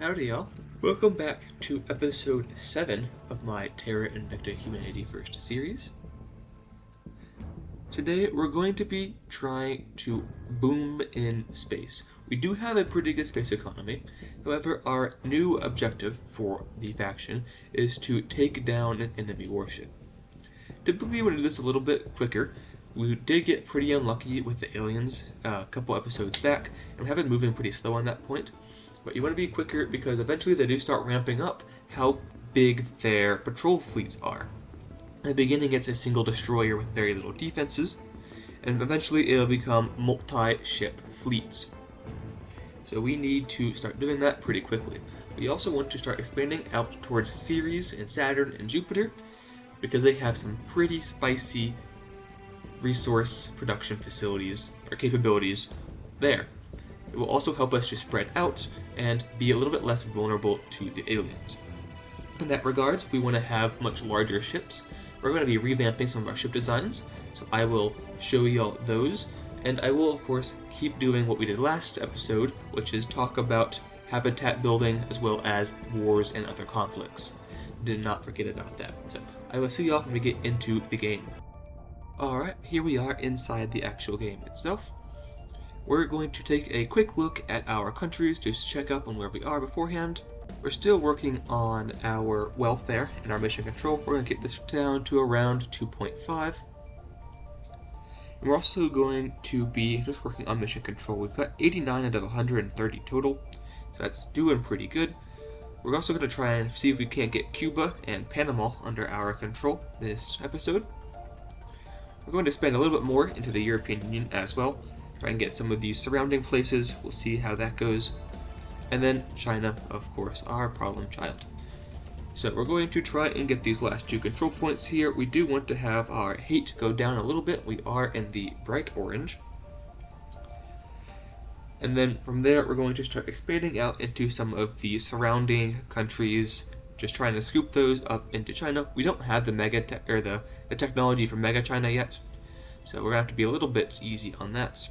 Howdy y'all. Welcome back to episode 7 of my Terra Invicta Humanity First series. Today we're going to be trying to boom in space. We do have a pretty good space economy, however our new objective for the faction is to take down an enemy warship. Typically we want to do this a little bit quicker. We did get pretty unlucky with the aliens a couple episodes back, and we have been moving pretty slow on that point. But you want to be quicker because eventually they do start ramping up how big their patrol fleets are. In the beginning it's a single destroyer with very little defenses, and eventually it'll become multi-ship fleets. So we need to start doing that pretty quickly. We also want to start expanding out towards Ceres and Saturn and Jupiter, because they have some pretty spicy resource production facilities or capabilities there. It will also help us to spread out and be a little bit less vulnerable to the aliens. In that regard, we want to have much larger ships. We're going to be revamping some of our ship designs, so I will show y'all those, and I will of course keep doing what we did last episode, which is talk about habitat building as well as wars and other conflicts. Did not forget about that. So I will see y'all when we get into the game. Alright, here we are inside the actual game itself. We're going to take a quick look at our countries just to check up on where we are beforehand. We're still working on our welfare and our mission control. We're going to get this down to around 2.5. And we're also going to be just working on mission control. We've got 89 out of 130 total, so that's doing pretty good. We're also going to try and see if we can't get Cuba and Panama under our control this episode. We're going to spend a little bit more into the European Union as well. Try and get some of these surrounding places. We'll see how that goes. And then China, of course, our problem child. So we're going to try and get these last two control points here. We do want to have our hate go down a little bit. We are in the bright orange. And then from there, we're going to start expanding out into some of the surrounding countries, just trying to scoop those up into China. We don't have the the technology for Mega China yet, so we're going to have to be a little bit easy on that.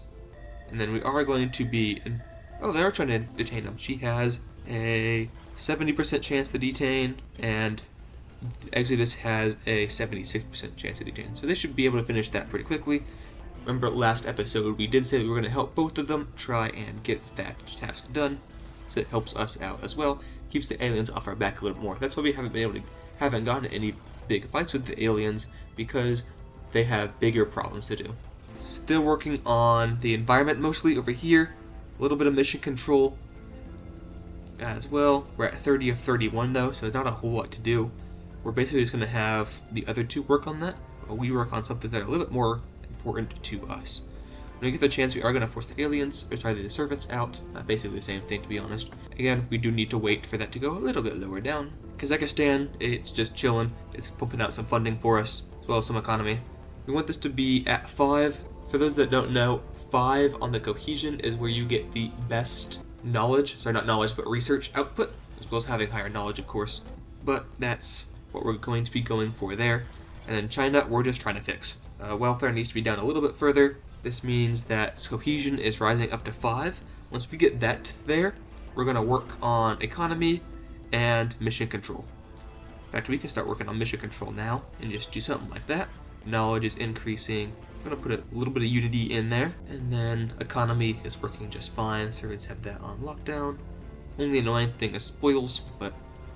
And then we are going to be... Oh, they are trying to detain him. She has a 70% chance to detain, and Exodus has a 76% chance to detain. So they should be able to finish that pretty quickly. Remember last episode, we did say that we were going to help both of them try and get that task done. So it helps us out as well. Keeps the aliens off our back a little more. That's why we haven't gotten any big fights with the aliens, because they have bigger problems to do. Still working on the environment mostly over here. A little bit of mission control as well. We're at 30 of 31 though, so not a whole lot to do. We're basically just going to have the other two work on that, while we work on something that are a little bit more important to us. When we get the chance, we are going to force the aliens, or sorry, the servants out. Basically the same thing, to be honest. Again, we do need to wait for that to go a little bit lower down. Kazakhstan, it's just chilling. It's pumping out some funding for us, as well as some economy. We want this to be at 5. For those that don't know, 5 on the cohesion is where you get the best knowledge, sorry, not knowledge, but research output, as well as having higher knowledge, of course. But that's what we're going to be going for there. And then China, we're just trying to fix. Welfare needs to be down a little bit further. This means that cohesion is rising up to 5. Once we get that there, we're going to work on economy and mission control. In fact, we can start working on mission control now and just do something like that. Knowledge is increasing. I'm going to put a little bit of unity in there. And then economy is working just fine. Servants have that on lockdown. Only annoying thing is spoils, but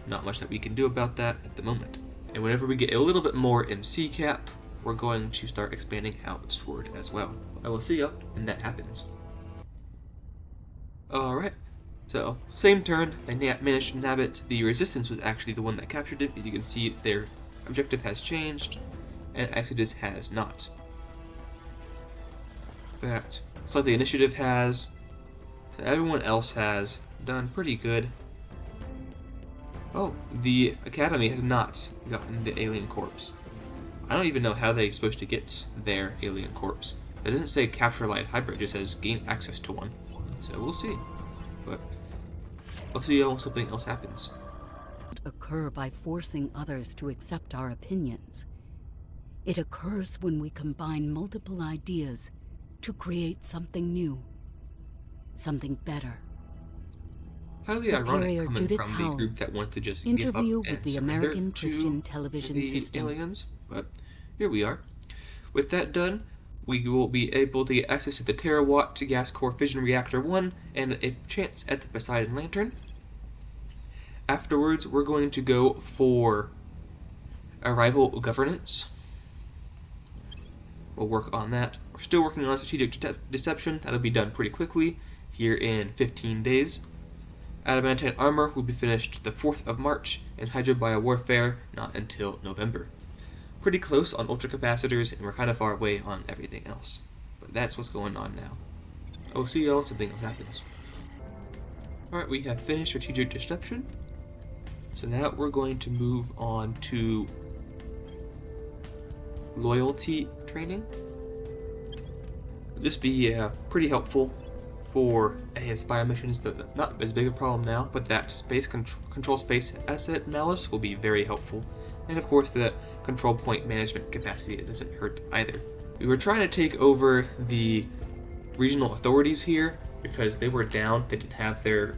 not much that we can do about that at the moment. And whenever we get a little bit more MC cap, we're going to start expanding outward as well. I will see ya when that happens. Alright, so same turn, they managed to nab it. The resistance was actually the one that captured it. As you can see, their objective has changed, and Exodus has not. In fact, it's like the initiative has, so everyone else has done pretty good. Oh, the Academy has not gotten the alien corpse. I don't even know how they're supposed to get their alien corpse. It doesn't say capture light hybrid, it just says gain access to one. So we'll see. But I'll see you when something else happens. Occur by forcing others to accept our opinions. It occurs when we combine multiple ideas to create something new, something better. Highly ironic Superior coming Judith from the Howell. group that wants to just Interview give up with and the surrender American to Christian Television the System. aliens, but here we are. With that done, we will be able to get access to the terawatt gas core fission reactor 1 and a chance at the Poseidon Lantern. Afterwards, we're going to go for arrival governance. We'll work on that. We're still working on strategic deception. That'll be done pretty quickly, here in 15 days. Adamantine armor will be finished the 4th of March, and hydrobio warfare not until November. Pretty close on ultracapacitors, and we're kind of far away on everything else. But that's what's going on now. I'll see y'all if something else happens. Alright, we have finished strategic deception. So now we're going to move on to loyalty training. This be pretty helpful for Inspire missions. That not as big a problem now, but that space control space asset malice will be very helpful. And of course, the control point management capacity, it doesn't hurt either. We were trying to take over the regional authorities here because they were down. They didn't have their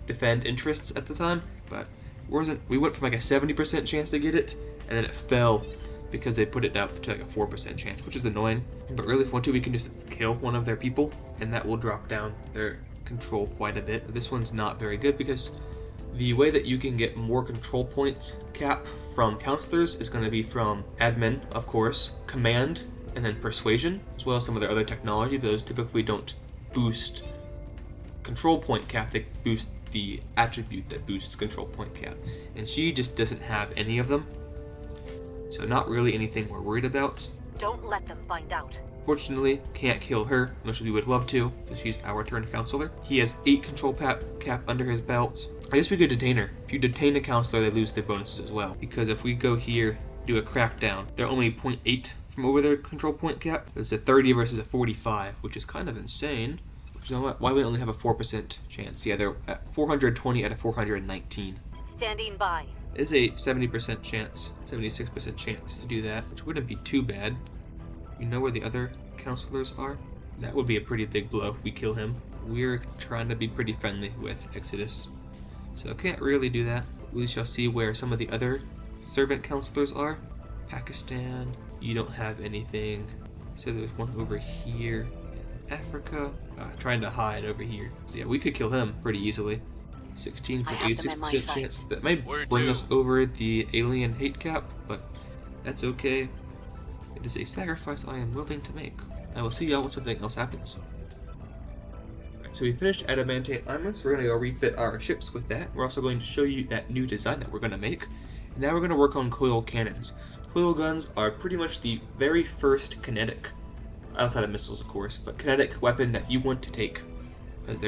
defend interests at the time, but we went from like a 70% chance to get it, and then it fell because they put it up to like a 4% chance, which is annoying. But really, if we want to, we can just kill one of their people, and that will drop down their control quite a bit. But this one's not very good because the way that you can get more control points cap from counselors is going to be from admin, of course, command, and then persuasion, as well as some of their other technology. But those typically don't boost control point cap, they boost the attribute that boosts control point cap. And she just doesn't have any of them. So not really anything we're worried about. Don't let them find out. Fortunately, can't kill her, much as we would love to, because she's our turned counselor. He has 8 control cap under his belt. I guess we could detain her. If you detain a counselor, they lose their bonuses as well. Because if we go here, do a crackdown, they're only 0.8 from over their control point cap. It's a 30 versus a 45, which is kind of insane. Which is why we only have a 4% chance. Yeah, they're at 420 out of 419. Standing by. It's a 70% chance, 76% chance to do that, which wouldn't be too bad. You know where the other counselors are? That would be a pretty big blow if we kill him. We're trying to be pretty friendly with Exodus, so can't really do that. We shall see where some of the other servant counselors are. Pakistan, you don't have anything. So there's one over here in Africa, trying to hide over here. So yeah, we could kill him pretty easily. 16.86% chance. That may bring us over the alien hate cap, but that's okay. It is a sacrifice I am willing to make. I will see y'all when something else happens. Alright, so we finished adamantine armor, so we're going to go refit our ships with that. We're also going to show you that new design that we're going to make. And now we're going to work on coil cannons. Coil guns are pretty much the very first kinetic, outside of missiles of course, but kinetic weapon that you want to take. Because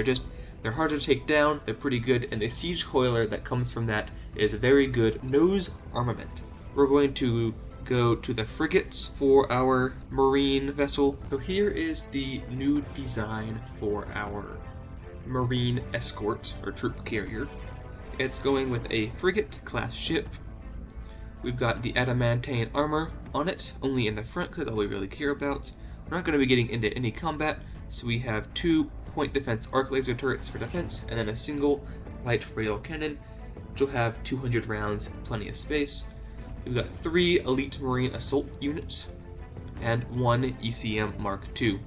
they're hard to take down, they're pretty good, and the siege coiler that comes from that is a very good nose armament. We're going to go to the frigates for our marine vessel. So here is the new design for our marine escort, or troop carrier. It's going with a frigate class ship. We've got the adamantine armor on it, only in the front, because that's all we really care about. We're not going to be getting into any combat, so we have 2 point defense arc laser turrets for defense, and then a single light rail cannon, which will have 200 rounds, plenty of space. We've got 3 elite marine assault units, and 1 ECM Mark II.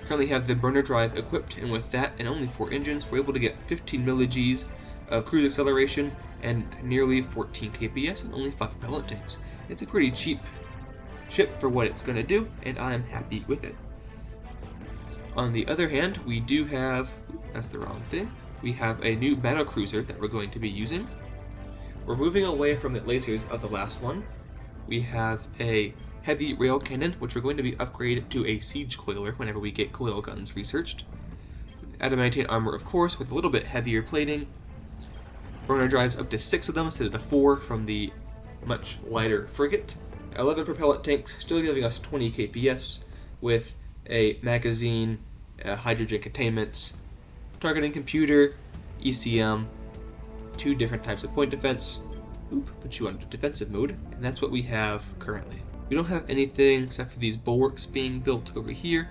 Currently have the burner drive equipped, and with that and only 4 engines, we're able to get 15 milli-Gs of cruise acceleration and nearly 14 kps and only 5 propellant tanks. It's a pretty cheap ship for what it's going to do, and I'm happy with it. On the other hand, we do have, that's the wrong thing, we have a new battle cruiser that we're going to be using. We're moving away from the lasers of the last one. We have a heavy rail cannon, which we're going to be upgraded to a siege coiler whenever we get coil guns researched. Adamantine armor, of course, with a little bit heavier plating. Burner drives up to 6 of them instead of the 4 from the much lighter frigate. 11 propellant tanks, still giving us 20 kps, with a magazine, hydrogen containments, targeting computer, ECM, 2 different types of point defense. Put you on defensive mode, and that's what we have currently. We don't have anything except for these bulwarks being built over here.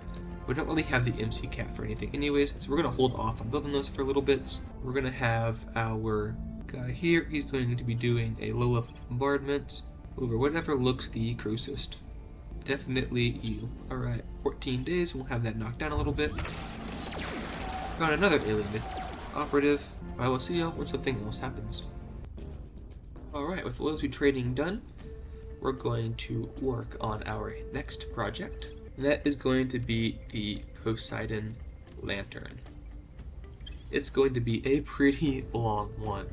We don't really have the MC cap for anything anyways, so we're going to hold off on building those for a little bit. We're going to have our guy here. He's going to be doing a low-level bombardment over whatever looks the closest. Definitely you. Alright, 14 days, we'll have that knocked down a little bit. Got another alien operative. I will see you when something else happens. Alright, with loyalty trading done, we're going to work on our next project. And that is going to be the Poseidon Lantern. It's going to be a pretty long one.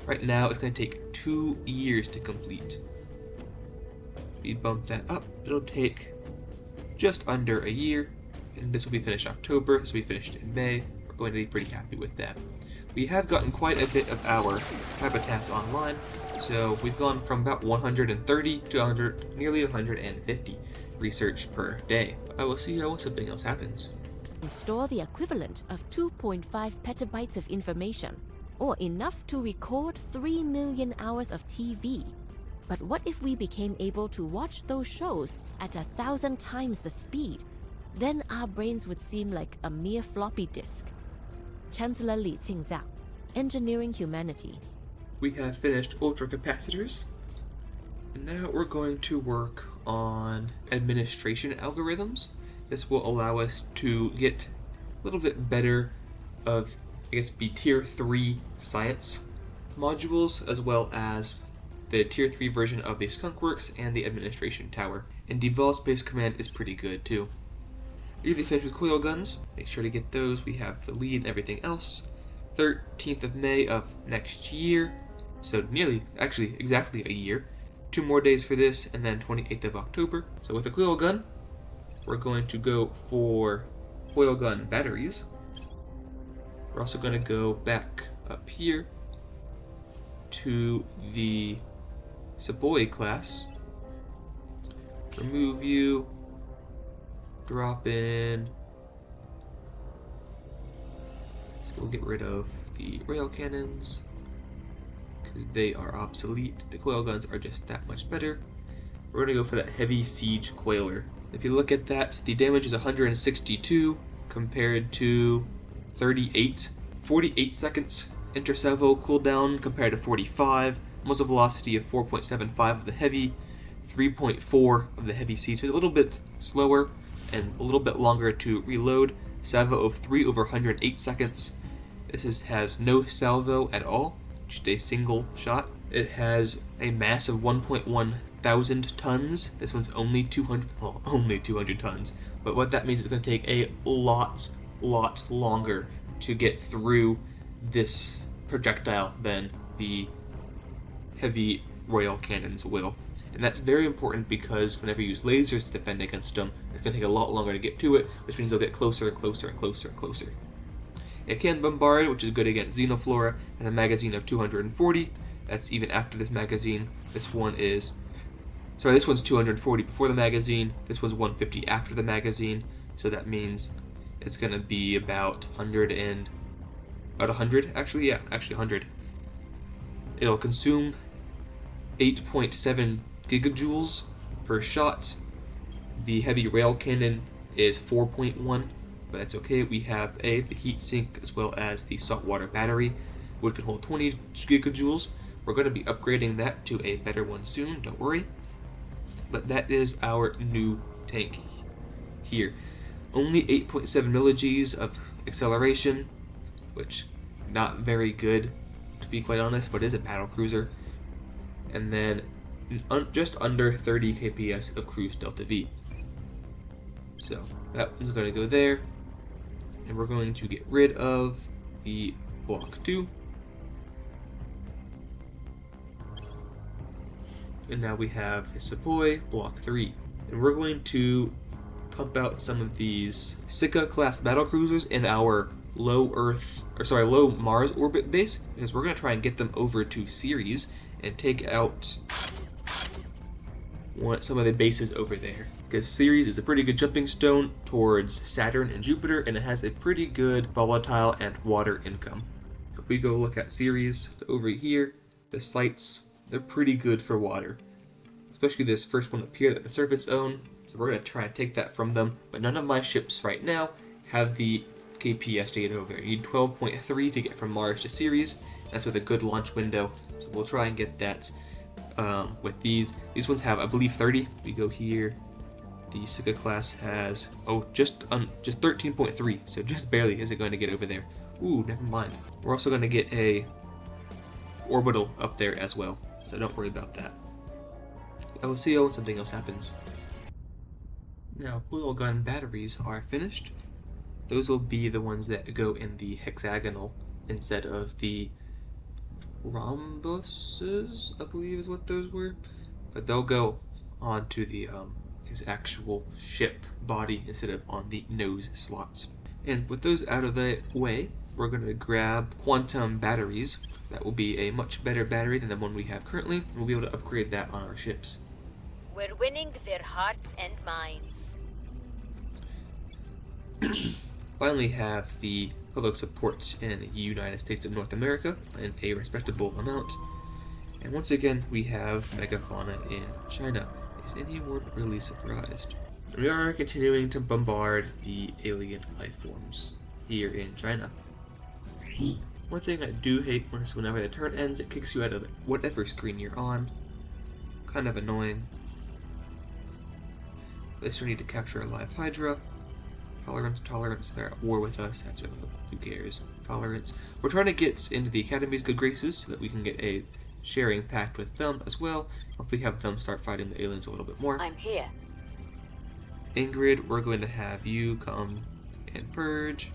Right now, it's going to take 2 years to complete. We bump that up, it'll take just under a year, and this will be finished October, this will be finished in May. We're going to be pretty happy with that. We have gotten quite a bit of our habitats online, so we've gone from about 130 to nearly 150 research per day. I will see you when something else happens. Store the equivalent of 2.5 petabytes of information, or enough to record 3 million hours of TV. But what if we became able to watch those shows at 1,000 times the speed? Then our brains would seem like a mere floppy disk. Chancellor Li Qingzhao, Engineering Humanity. We have finished ultracapacitors, and now we're going to work on administration algorithms. This will allow us to get a little bit better of, I guess, the tier 3 science modules, as well as the tier 3 version of the Skunkworks and the administration tower. And Devolve Space Command is pretty good too. Nearly finished with coil guns. Make sure to get those. We have the lead and everything else. 13th of May of next year. So actually exactly a year. 2 more days for this, and then 28th of October. So with the coil gun, we're going to go for coil gun batteries. We're also going to go back up here to the Saboi class. Remove you. Drop in. So we'll get rid of the rail cannons because they are obsolete. The coil guns are just that much better. We're going to go for that heavy siege coiler. If you look at that, the damage is 162 compared to 38. 48 seconds intersalvo cooldown compared to 45. Muzzle velocity of 4.75 of the heavy, 3.4 of the heavy siege. So a little bit slower and a little bit longer to reload. Salvo of 3 over 108 seconds. This has no salvo at all, just a single shot. It has a mass of 1.1 thousand tons. This one's only 200, well, only 200 tons. But what that means is it's going to take a lot longer to get through this projectile than the heavy royal cannons will. And that's very important because whenever you use lasers to defend against them, it's going to take a lot longer to get to it, which means they'll get closer and closer and closer and closer. It can bombard, which is good against Xenoflora, and a magazine of 240. That's even after this magazine. This one's 240 before the magazine. This one's 150 after the magazine. So that means it's going to be about 100 actually, yeah, actually 100. It'll consume 8.7 gigajoules per shot. The heavy rail cannon is 4.1, but that's okay. We have the heat sink as well as the saltwater battery, which can hold 20 gigajoules. We're going to be upgrading that to a better one soon, don't worry. But that is our new tank here. Only 8.7 millig's of acceleration, which not very good to be quite honest, but is a battle cruiser. And then just under 30 kps of cruise delta V. So that one's going to go there, and we're going to get rid of the block 2. And now we have the Sepoy block 3, and we're going to pump out some of these Sika class battle cruisers in our low Mars orbit base, because we're going to try and get them over to Ceres and take out some of the bases over there. Because Ceres is a pretty good jumping stone towards Saturn and Jupiter, and it has a pretty good volatile and water income. If we go look at Ceres over here, the sites, they're pretty good for water. Especially this first one up here that the servants own. So we're going to try and take that from them, but none of my ships right now have the KPS to get over there. You need 12.3 to get from Mars to Ceres. That's with a good launch window, so we'll try and get that with these. These ones have, I believe, 30. We go here. The Sika class has, just 13.3, so just barely is it going to get over there. Ooh, never mind. We're also going to get a orbital up there as well, so don't worry about that. OCO, something else happens. Now, coil gun batteries are finished. Those will be the ones that go in the hexagonal instead of the rhombuses, I believe is what those were. But they'll go onto the his actual ship body instead of on the nose slots. And with those out of the way, we're going to grab quantum batteries. That will be a much better battery than the one we have currently. We'll be able to upgrade that on our ships. We're winning their hearts and minds. Finally have the public supports in the United States of North America in a respectable amount. And once again, we have megafauna in China. Is anyone really surprised? And we are continuing to bombard the alien life forms here in China. One thing I do hate is whenever the turn ends, it kicks you out of whatever screen you're on. Kind of annoying. They still need to capture a live Hydra. Tolerance, they're at war with us. That's really, who cares? Tolerance. We're trying to get into the Academy's good graces so that we can get a sharing pact with them as well. Hopefully have them start fighting the aliens a little bit more. I'm here. Ingrid, we're going to have you come and purge.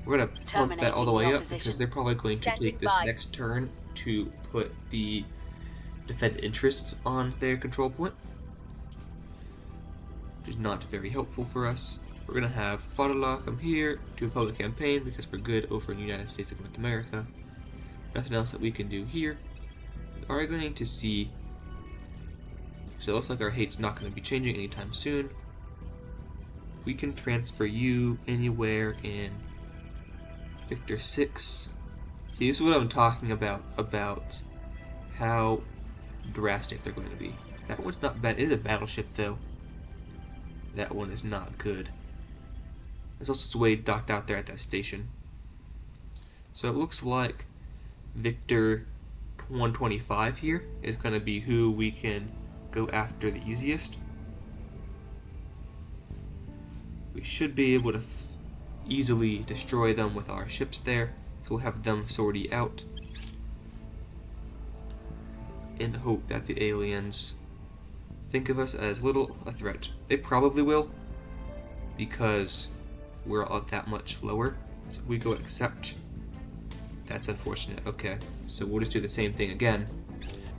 We're going to pump that all the way up because they're probably going to take this next turn to put the defend interests on their control point, which is not very helpful for us. We're going to have Fadala come here to a public campaign because we're good over in the United States of North America. Nothing else that we can do here. We are going to see, so it looks like our hate's not going to be changing anytime soon. We can transfer you anywhere in Victor 6. See, this is what I'm talking about how drastic they're going to be. That one's not bad. It is a battleship, though. That one is not good. There's also way docked out there at that station. So it looks like Victor 125 here is going to be who we can go after the easiest. We should be able to easily destroy them with our ships there, so we'll have them sortie out and hope that the aliens think of us as little a threat. They probably will, because we're all that much lower. So if we go accept, that's unfortunate. Okay, so we'll just do the same thing again.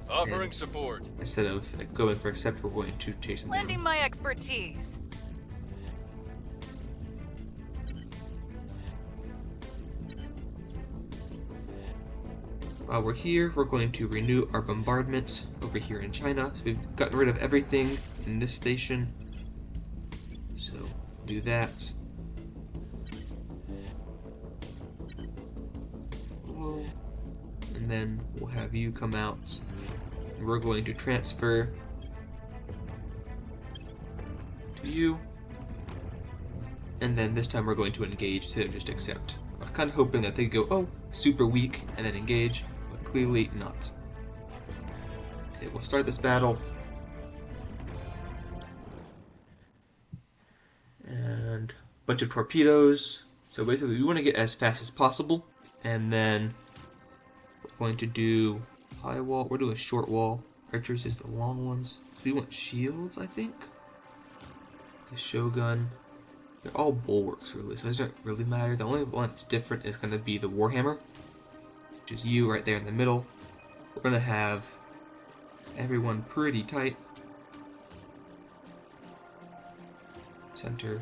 Offering support. Instead of going for accept, we're going to chase them down. Lending my expertise. While we're here, we're going to renew our bombardment over here in China. So we've gotten rid of everything in this station. So do that. Whoa. And then we'll have you come out. And we're going to transfer to you. And then this time we're going to engage instead of just accept. I was kind of hoping that they'd go, oh, super weak, and then engage. Clearly not. Okay, we'll start this battle. And a bunch of torpedoes. So basically we want to get as fast as possible. And then we're going to do high wall. We'll do a short wall. Archers is the long ones. So we want shields, I think. The Shogun. They're all bulwarks really, so it doesn't really matter. The only one that's different is going to be the Warhammer, which is you right there in the middle. We're going to have everyone pretty tight. Center.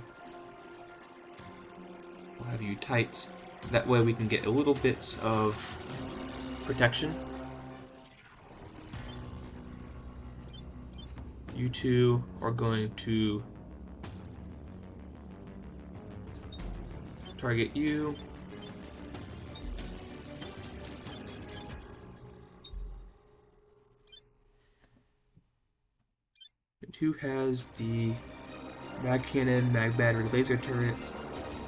We'll have you tight. That way we can get a little bit of protection. You two are going to target you. And who has the mag cannon, mag battery, laser turrets,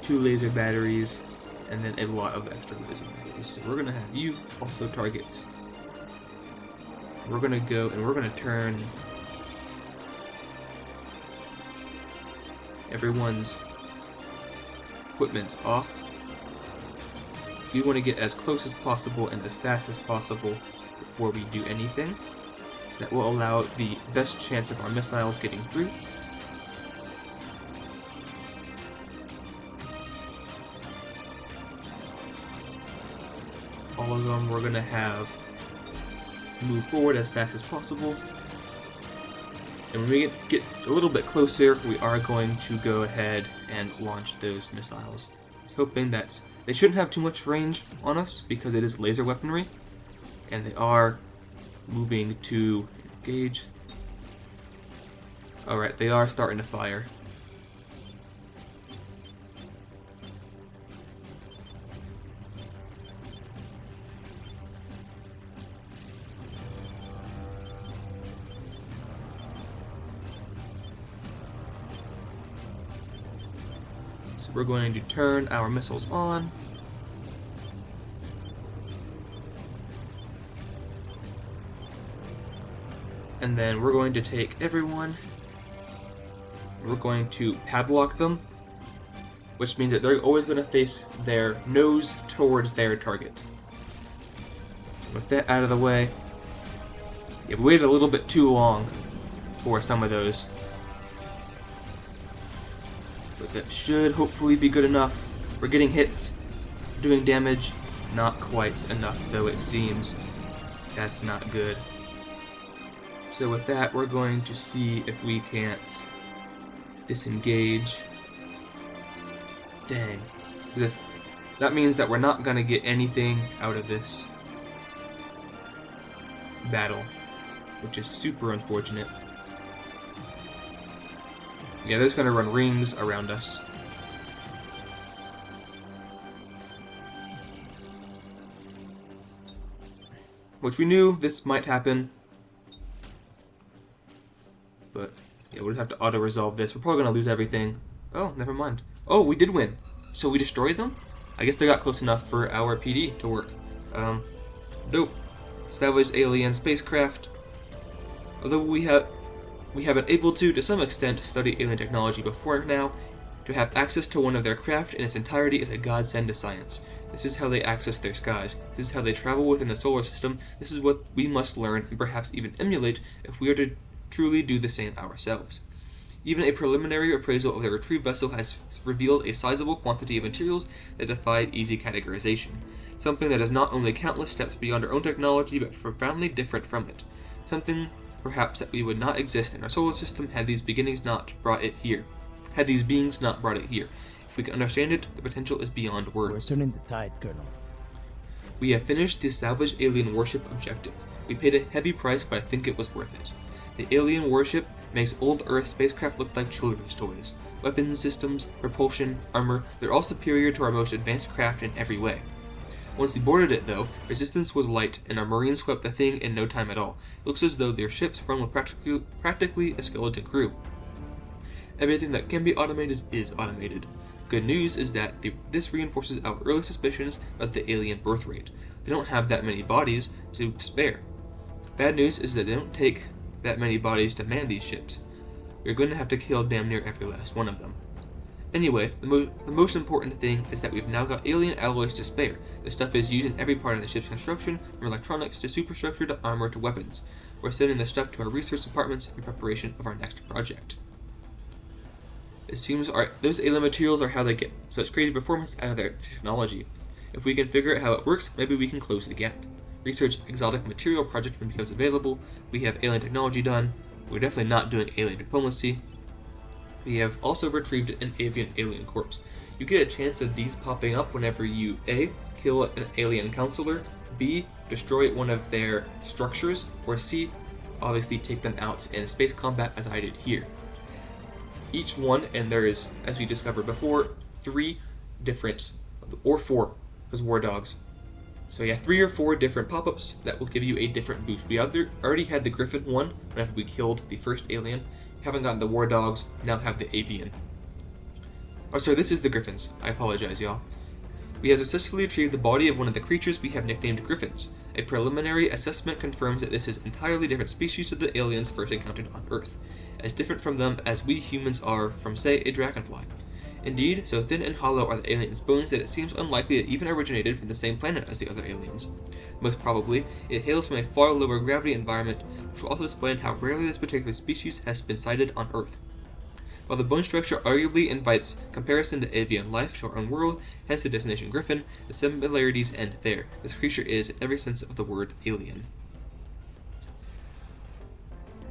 2 laser batteries, and then a lot of extra laser batteries. So we're gonna have you also target. We're gonna go and we're gonna turn everyone's equipment's off. We want to get as close as possible and as fast as possible before we do anything. That will allow the best chance of our missiles getting through. All of them we're going to have move forward as fast as possible. And when we get a little bit closer, we are going to go ahead and launch those missiles. I was hoping that they shouldn't have too much range on us because it is laser weaponry, and they are moving to engage. Alright, they are starting to fire. So we're going to turn our missiles on. And then we're going to take everyone. We're going to padlock them, which means that they're always going to face their nose towards their target. With that out of the way, yeah, we waited a little bit too long for some of those. But that should hopefully be good enough. We're getting hits, doing damage. Not quite enough, though, it seems. That's not good. So with that, we're going to see if we can't disengage. Dang. That means that we're not going to get anything out of this battle, which is super unfortunate. Yeah, they're just going to run rings around us. Which we knew this might happen. But, yeah, we'll have to auto-resolve this. We're probably going to lose everything. Oh, never mind. Oh, we did win. So we destroyed them? I guess they got close enough for our PD to work. Dope. Salvaged alien spacecraft. Although we have been able to some extent, study alien technology before now, to have access to one of their craft in its entirety is a godsend to science. This is how they access their skies. This is how they travel within the solar system. This is what we must learn and perhaps even emulate if we are to truly do the same ourselves. Even a preliminary appraisal of the retrieved vessel has revealed a sizable quantity of materials that defy easy categorization. Something that is not only countless steps beyond our own technology, but profoundly different from it. Something perhaps that we would not exist in our solar system had these beings not brought it here. If we can understand it, the potential is beyond words. We're turning the tide, Colonel. We have finished the salvaged alien warship objective. We paid a heavy price, but I think it was worth it. The alien warship makes old Earth spacecraft look like children's toys. Weapons systems, propulsion, armor, they're all superior to our most advanced craft in every way. Once we boarded it, though, resistance was light, and our marines swept the thing in no time at all. It looks as though their ships run with practically a skeleton crew. Everything that can be automated is automated. Good news is that this reinforces our early suspicions about the alien birth rate. They don't have that many bodies to spare. Bad news is that they don't take that many bodies to man these ships. We're going to have to kill damn near every last one of them. Anyway, the most important thing is that we've now got alien alloys to spare. This stuff is used in every part of the ship's construction, from electronics to superstructure to armor to weapons. We're sending this stuff to our research departments in preparation of our next project. It seems those alien materials are how they get such crazy performance out of their technology. If we can figure out how it works, maybe we can close the gap. Research exotic material project when it becomes available. We have alien technology done. We're definitely not doing alien diplomacy. We have also retrieved an avian alien corpse. You get a chance of these popping up whenever you A. kill an alien counselor, B. destroy one of their structures, or C. obviously take them out in space combat as I did here. Each one, and there is, as we discovered before, 3 different, or 4, because war dogs. So yeah, 3 or 4 different pop-ups that will give you a different boost. We already had the Griffin one whenever we killed the first alien. Haven't gotten the War Dogs, now have the Avian. Oh, sorry, this is the Griffins. I apologize, y'all. We have successfully retrieved the body of one of the creatures we have nicknamed Griffins. A preliminary assessment confirms that this is an entirely different species to the aliens first encountered on Earth, as different from them as we humans are from, say, a dragonfly. Indeed, so thin and hollow are the aliens' bones that it seems unlikely it even originated from the same planet as the other aliens. Most probably, it hails from a far lower gravity environment, which will also explain how rarely this particular species has been sighted on Earth. While the bone structure arguably invites comparison to avian life to our own world, hence the designation Griffin, the similarities end there. This creature is, in every sense of the word, alien.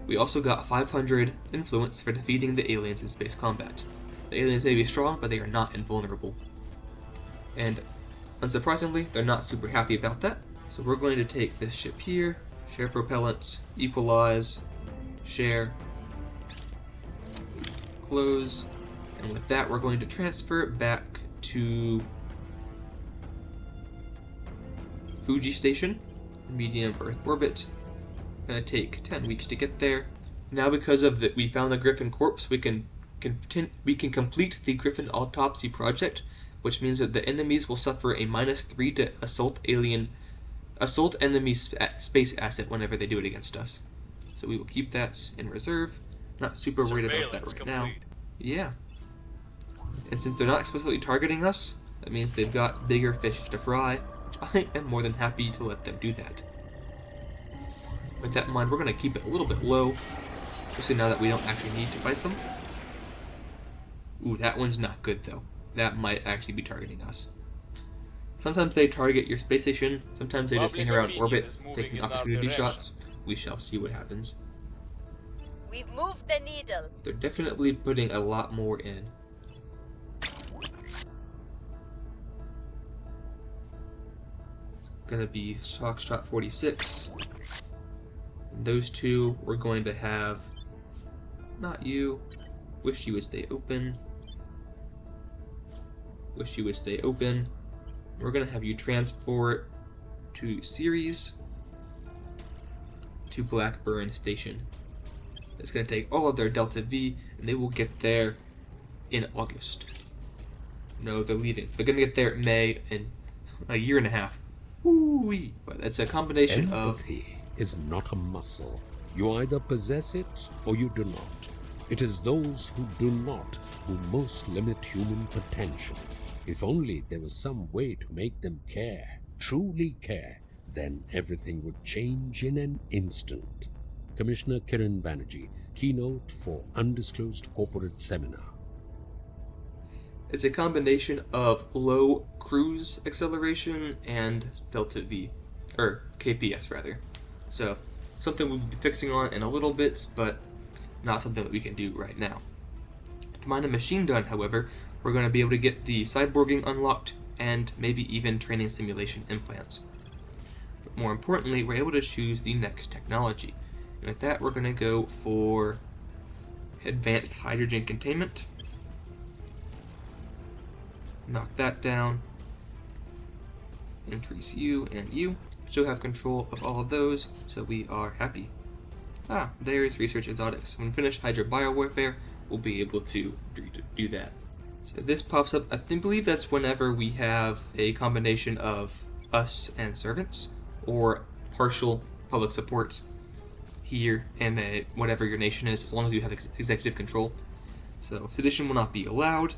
We also got 500 influence for defeating the aliens in space combat. The aliens may be strong, but they are not invulnerable. And unsurprisingly, they're not super happy about that. So we're going to take this ship here, share propellants, equalize, share, close, and with that we're going to transfer back to Fuji Station, medium Earth orbit. Gonna take 10 weeks to get there. Now because of that we found the Griffin corpse, we can complete the Griffin autopsy project, which means that the enemies will suffer a -3 to assault enemy space asset whenever they do it against us. So we will keep that in reserve. Not super worried about that right now. Yeah. And since they're not explicitly targeting us, that means they've got bigger fish to fry, which I am more than happy to let them do that. With that in mind, we're going to keep it a little bit low, especially now that we don't actually need to fight them. Ooh, that one's not good though. That might actually be targeting us. Sometimes they target your space station, sometimes they just hang around orbit, taking opportunity shots. We shall see what happens. We've moved the needle. They're definitely putting a lot more in. It's gonna be Foxtrot 46. And those two we're going to have, not you, wish you would stay open. Wish you would stay open. We're gonna have you transport to Ceres to Blackburn Station. It's gonna take all of their Delta V, and they will get there in August. No, they're leaving. They're gonna get there in May in a year and a half. Woo-wee! But it's a combination Empathy is not a muscle. You either possess it or you do not. It is those who do not who most limit human potential. If only there was some way to make them care, truly care, then everything would change in an instant. Commissioner Kiran Banerjee, keynote for Undisclosed Corporate Seminar. It's a combination of low cruise acceleration and Delta V, or KPS rather. So, something we'll be fixing on in a little bit, but not something that we can do right now. With Mind and Machine done, however, we're going to be able to get the cyborging unlocked and maybe even training simulation implants. But more importantly, we're able to choose the next technology. And with that, we're going to go for advanced hydrogen containment. Knock that down. Increase you and you. Still have control of all of those, so we are happy. Darius Research Exotics. When finished Hydra Biowarfare, we'll be able to do that. So this pops up, I believe that's whenever we have a combination of us and servants, or partial public support here and whatever your nation is, as long as you have executive control. So sedition will not be allowed.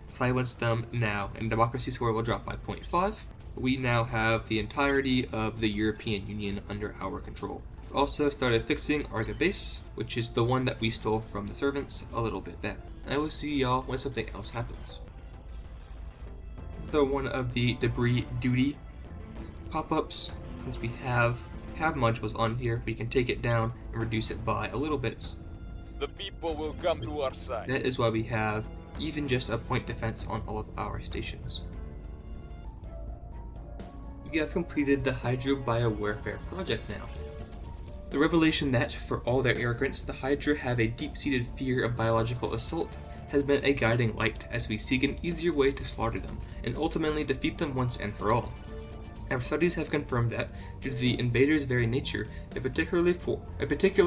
Silence them now, and democracy score will drop by 0.5. We now have the entirety of the European Union under our control. We've also started fixing our base, which is the one that we stole from the servants a little bit back. I will see y'all when something else happens. Another one of the debris duty pop-ups, since we have modules on here, we can take it down and reduce it by a little bit. The people will come to our side. That is why we have even just a point defense on all of our stations. We have completed the Hydra Biowarfare project now. The revelation that, for all their arrogance, the Hydra have a deep-seated fear of biological assault has been a guiding light as we seek an easier way to slaughter them, and ultimately defeat them once and for all. Our studies have confirmed that, due to the invaders' very nature, a particular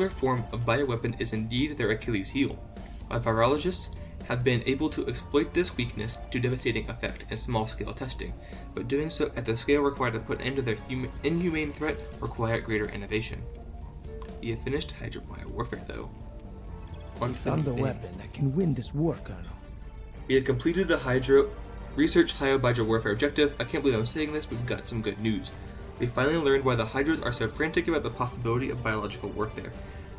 form of bioweapon is indeed their Achilles heel. Our virologists have been able to exploit this weakness to devastating effect in small-scale testing, but doing so at the scale required to put an end to their inhumane threat require greater innovation. We have finished Hydra biowarfare, though. We found the weapon that can win this war, Colonel. We have completed the Hydra Research Hydra warfare objective. I can't believe I'm saying this, but we've got some good news. We finally learned why the Hydras are so frantic about the possibility of biological warfare.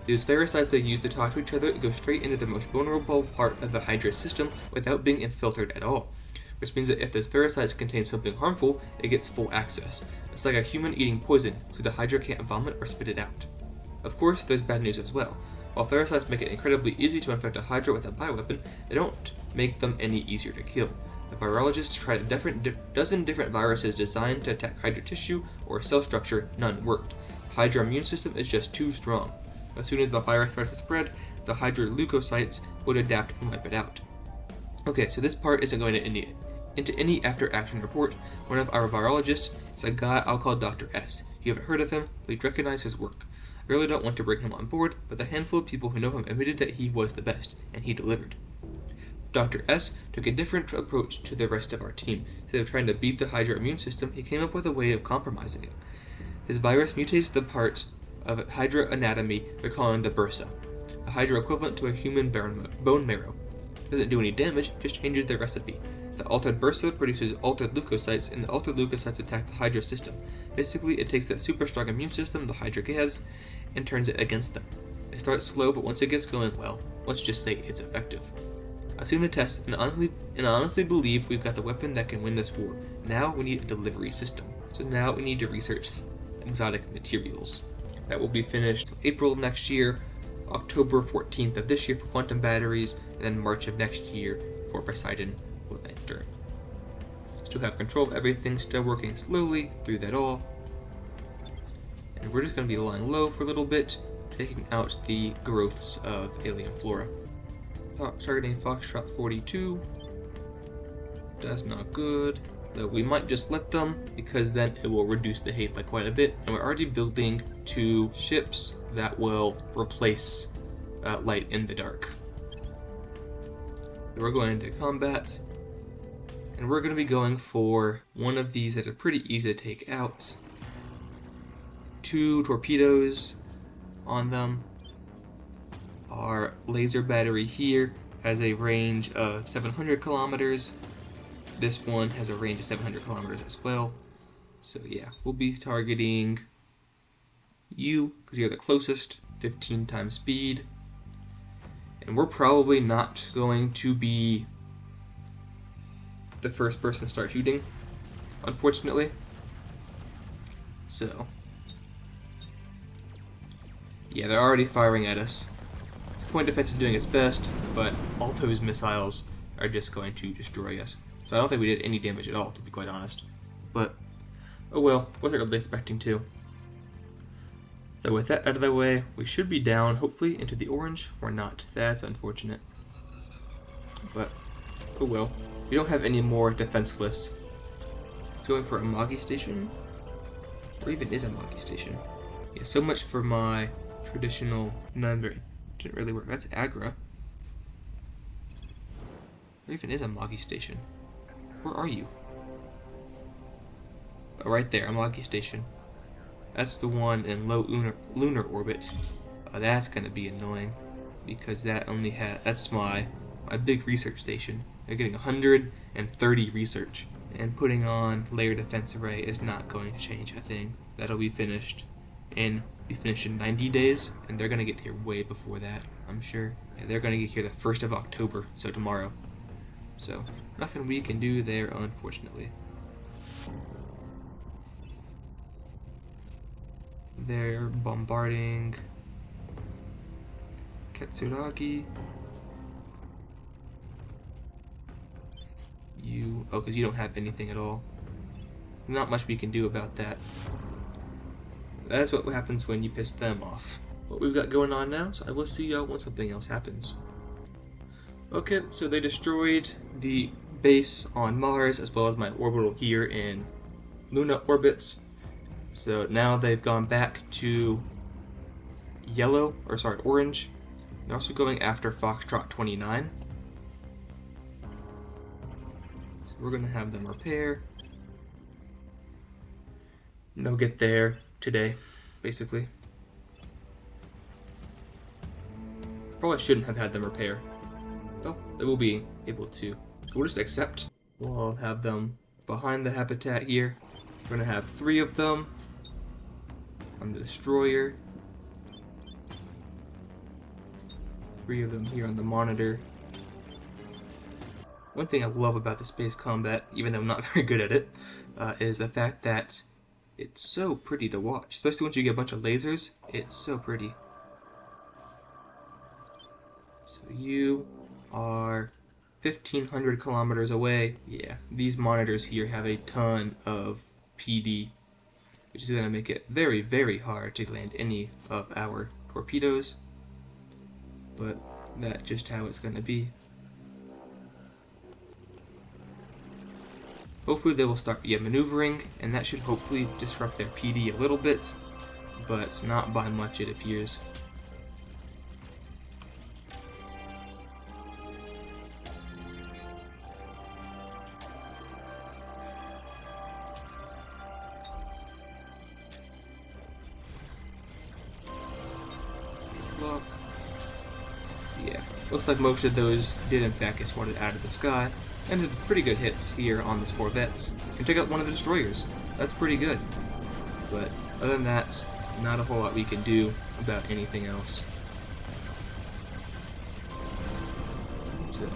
Those pharocytes they use to talk to each other go straight into the most vulnerable part of the Hydra system without being infiltrated at all, which means that if those pharocytes contain something harmful, it gets full access. It's like a human eating poison, so the Hydra can't vomit or spit it out. Of course, there's bad news as well. While pharocytes make it incredibly easy to infect a Hydra with a bioweapon, they don't make them any easier to kill. The virologists tried a dozen different viruses designed to attack Hydra tissue or cell structure, none worked. The Hydra immune system is just too strong. As soon as the virus starts to spread, the Hydra leukocytes would adapt and wipe it out. Okay, so this part isn't going into any after-action report. One of our virologists is a guy I'll call Dr. S. You haven't heard of him, but you'd recognize his work. I really don't want to bring him on board, but the handful of people who know him admitted that he was the best, and he delivered. Dr. S took a different approach to the rest of our team. Instead of trying to beat the Hydra immune system, he came up with a way of compromising it. His virus mutates the parts of Hydra anatomy they're calling the bursa, a Hydra equivalent to a human bone marrow. It doesn't do any damage, just changes their recipe. The altered bursa produces altered leukocytes, and the altered leukocytes attack the Hydra system. Basically, it takes that super strong immune system the Hydra has and turns it against them. It starts slow, but once it gets going, well, let's just say it's effective. I've seen the tests and honestly believe we've got the weapon that can win this war. Now we need a delivery system. So now we need to research exotic materials. That will be finished April of next year, October 14th of this year for quantum batteries, and then March of next year for Poseidon Lantern. Still have control of everything, still working slowly through that all. And we're just going to be lying low for a little bit, taking out the growths of alien flora. Targeting Foxtrot 42. That's not good. Though we might just let them, because then it will reduce the hate by quite a bit. And we're already building 2 ships that will replace light in the dark. So we're going into combat. And we're going to be going for one of these that are pretty easy to take out. 2 torpedoes on them. Our laser battery here has a range of 700 kilometers. This one has a range of 700 kilometers as well. So yeah, we'll be targeting you because you're the closest, 15 times speed. And we're probably not going to be the first person to start shooting, unfortunately. So yeah, they're already firing at us. Point defense is doing its best, but all those missiles are just going to destroy us. So I don't think we did any damage at all, to be quite honest. But, oh well, wasn't really expecting to. So with that out of the way, we should be down, hopefully, into the orange, or not. That's unfortunate. But, oh well. We don't have any more defenseless. Going for a Magi station? Or even is a Magi station? Yeah, so much for my traditional number. Didn't really work. That's Agra. There even is a Magi station. Where are you? Oh, right there, a Magi station. That's the one in low lunar orbit. That's gonna be annoying because that only that's my big research station. They're getting 130 research, and putting on layer defense array is not going to change a thing. That'll be finished in 90 days, and they're gonna get here way before that, I'm sure. Yeah, they're gonna get here the 1st of October, so tomorrow. So nothing we can do there, unfortunately. They're bombarding Katsuragi. Oh, because you don't have anything at all. Not much we can do about that. That's what happens when you piss them off. What we've got going on now, so I will see y'all when something else happens. Okay, so they destroyed the base on Mars as well as my orbital here in Luna orbits. So now they've gone back to orange. They're also going after Foxtrot 29. So we're going to have them repair. And they'll get there today, basically. Probably shouldn't have had them repair. Oh, they will be able to. We'll just accept. We'll have them behind the habitat here. We're going to have 3 of them on the destroyer. 3 of them here on the monitor. One thing I love about the space combat, even though I'm not very good at it, is the fact that it's so pretty to watch. Especially once you get a bunch of lasers, it's so pretty. So you are 1,500 kilometers away. Yeah, these monitors here have a ton of PD, which is going to make it very, very hard to land any of our torpedoes. But that's just how it's going to be. Hopefully they will start maneuvering, and that should hopefully disrupt their PD a little bit, but not by much, it appears. Yeah, looks like most of those did in fact get spotted out of the sky, and did pretty good hits here on the Corvettes, and took out one of the destroyers. That's pretty good. But other than that, not a whole lot we can do about anything else. So,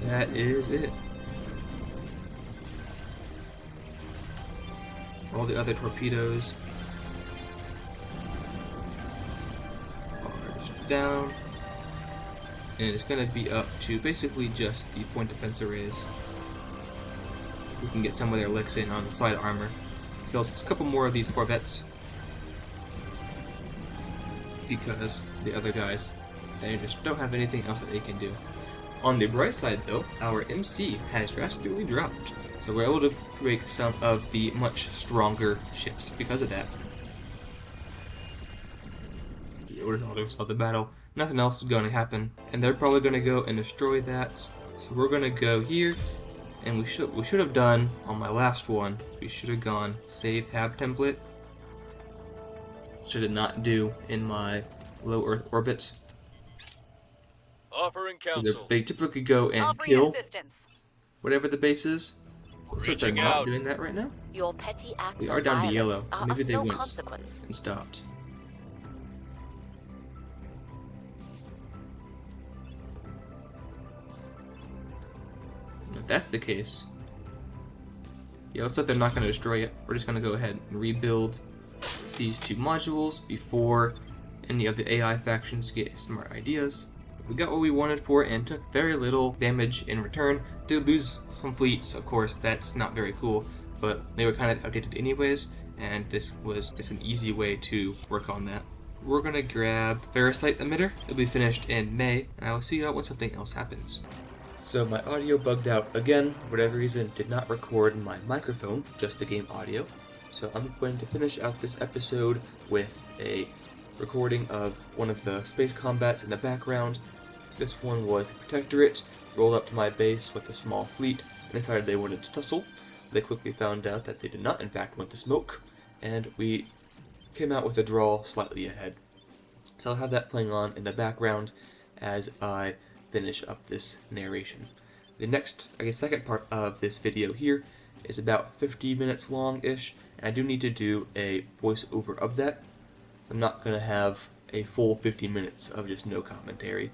that is it. All the other torpedoes are just down. And it's going to be up to basically just the point defense arrays. We can get some of their licks in on the side armor. Kills a couple more of these Corvettes. Because the other guys, they just don't have anything else that they can do. On the bright side though, our MC has drastically dropped. So we're able to break some of the much stronger ships because of that. Orders all the rest of the battle. Nothing else is going to happen, and they're probably going to go and destroy that. So we're going to go here, and we should have done on my last one. We should have gone save tab template. Should not do in my low Earth orbits. Offering counsel. They typically go and Offering kill assistance. whatever the base is. So they're not out. doing that right now. Your petty acts We of are down to violence yellow, so are maybe of they no went consequence. and stopped. If that's the case, yeah, looks like they're not going to destroy it. We're just going to go ahead and rebuild these 2 modules before any of the AI factions get smart ideas. We got what we wanted for it and took very little damage in return. Did lose some fleets, of course, that's not very cool, but they were kind of outdated anyways, and this was just an easy way to work on that. We're going to grab Parasite Emitter. It'll be finished in May, and I will see you out when something else happens. So my audio bugged out again, for whatever reason, did not record my microphone, just the game audio. So I'm going to finish out this episode with a recording of one of the space combats in the background. This one was the Protectorate, rolled up to my base with a small fleet, and decided they wanted to tussle. They quickly found out that they did not in fact want to smoke, and we came out with a draw slightly ahead. So I'll have that playing on in the background as I finish up this narration. The next, second part of this video here is about 50 minutes long-ish, and I do need to do a voiceover of that. I'm not going to have a full 50 minutes of just no commentary.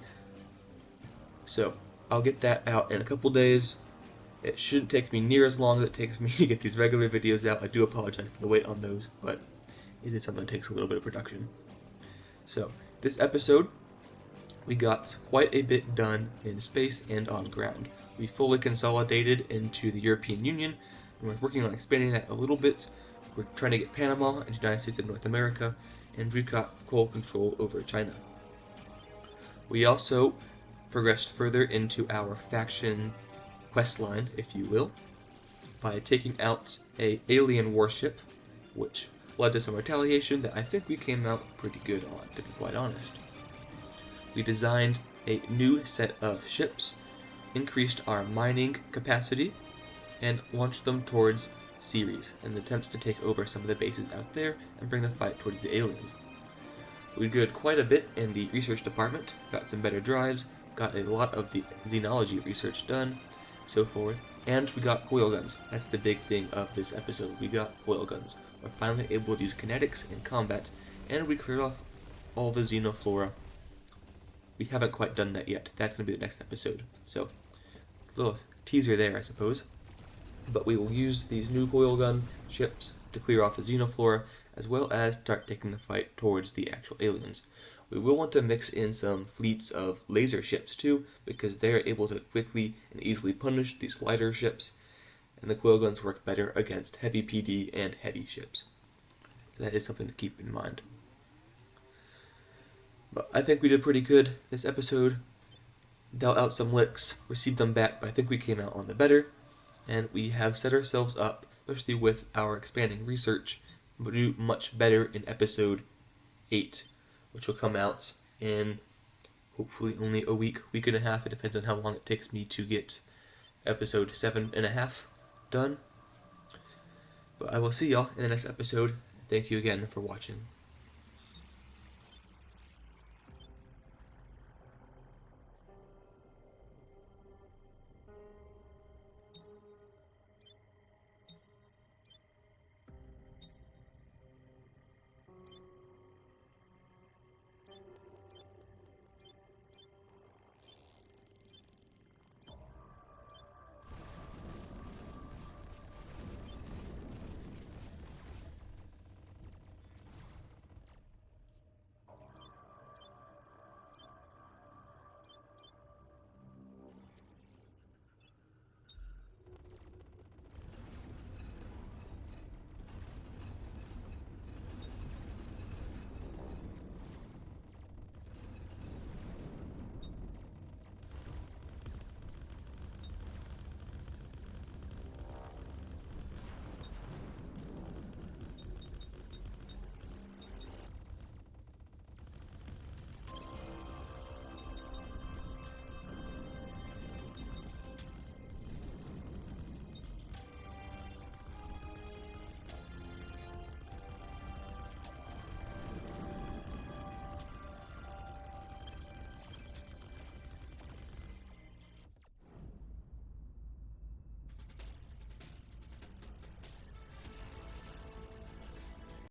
So, I'll get that out in a couple days. It shouldn't take me near as long as it takes me to get these regular videos out. I do apologize for the wait on those, but it is something that takes a little bit of production. So, this episode, we got quite a bit done in space and on ground. We fully consolidated into the European Union, and we're working on expanding that a little bit. We're trying to get Panama into the United States and North America, and we've got full control over China. We also progressed further into our faction quest line, if you will. by taking out a alien warship, which led to some retaliation that I think we came out pretty good on, to be quite honest. We designed a new set of ships, increased our mining capacity, and launched them towards Ceres in attempts to take over some of the bases out there and bring the fight towards the aliens. We did quite a bit in the research department, got some better drives, got a lot of the xenology research done, so forth, and we got coil guns. That's the big thing of this episode. We got coil guns. We're finally able to use kinetics in combat, and we cleared off all the xenoflora. We haven't quite done that yet. That's going to be the next episode. So, a little teaser there, I suppose. But we will use these new coil gun ships to clear off the xenoflora, as well as start taking the fight towards the actual aliens. We will want to mix in some fleets of laser ships too, because they're able to quickly and easily punish these lighter ships, and the coil guns work better against heavy PD and heavy ships. So that is something to keep in mind. But I think we did pretty good this episode. Dealt out some licks, received them back, but I think we came out on the better, and we have set ourselves up, especially with our expanding research, to do much better in episode 8, which will come out in hopefully only a week and a half. It depends on how long it takes me to get episode 7.5 done. But I will see y'all in the next episode. Thank you again for watching.